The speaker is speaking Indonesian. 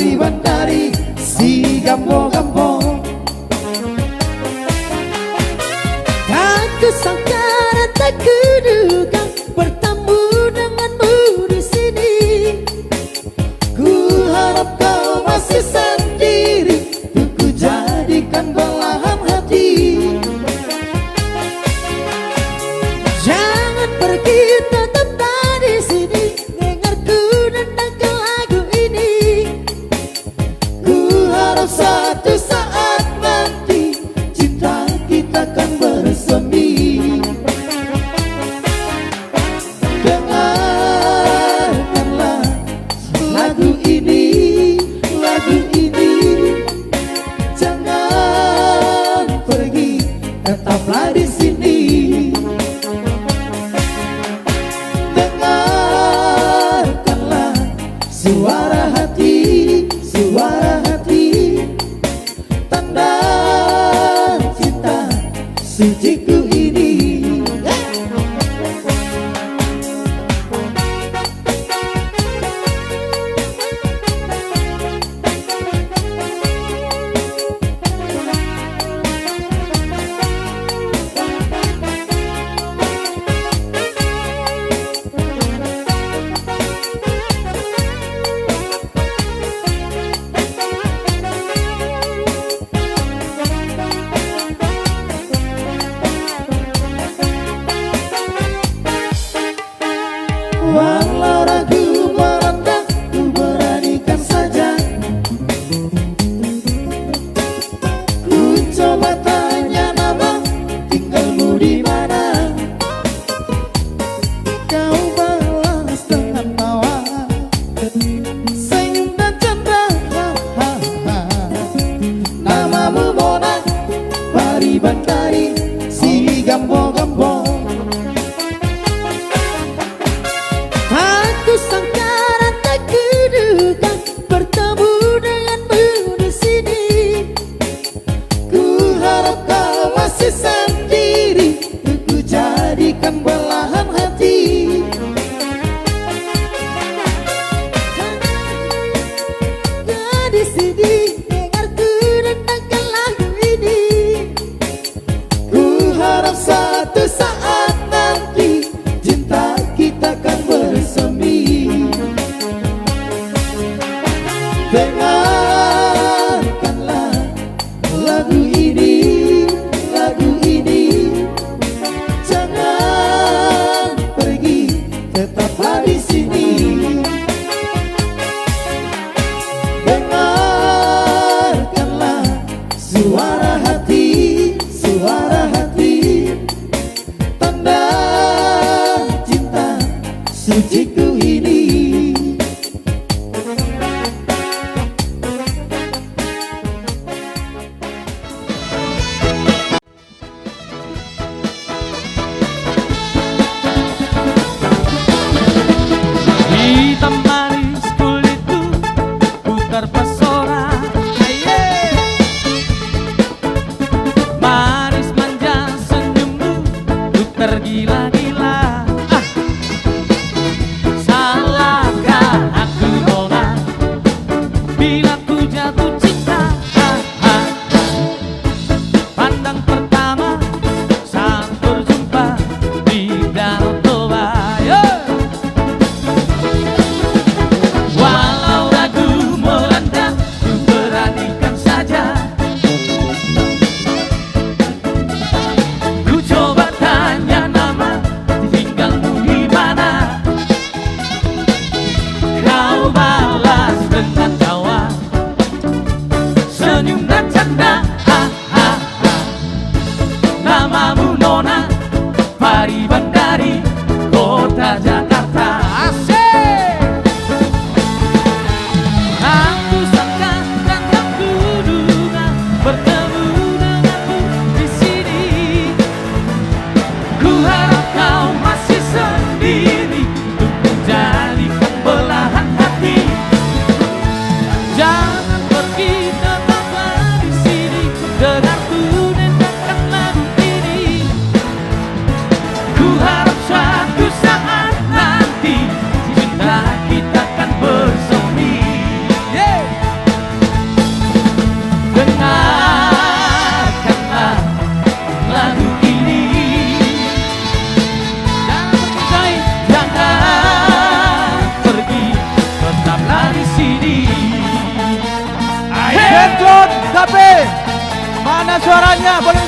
Pariban dari si Gambo-Gambo. Tak kusangka dan tak kuduga bertemu denganmu di sini. Ku harap kau masih sendiri, untuk ku jadikan belahan hati. Jangan pergi, tetaplah di sini, dengarku denangkan lagu ini. Ku harap suatu saat nanti cinta kita akan bersemi. Dengarkanlah lagu ini, lagu ini. Jangan pergi, tetaplah di sini. Dengarkanlah suara hati, suara hati, tanda cinta suciku ini. Walau ragu merendah, ku beranikan saja. Ku coba tanya nama, tinggalmu di mana? Kau balas dengan tawa, senyum dan canda. Namamu Mona, Pariban dari si Gambo-Gambo. Aku sangka dan tak kuduga bertemu denganmu di sini. Ku harap kau masih sendiri, untuk ku jadikan belahan hati. Kau di sini, dengarku denangkan lagu ini. Ku harap suatu saat nanti cinta kita akan bersemi. Dengarkanlah lagu ini, lagu ini. Jangan pergi, tetaplah di sini. Dengarkanlah Mana suaranya? Boleh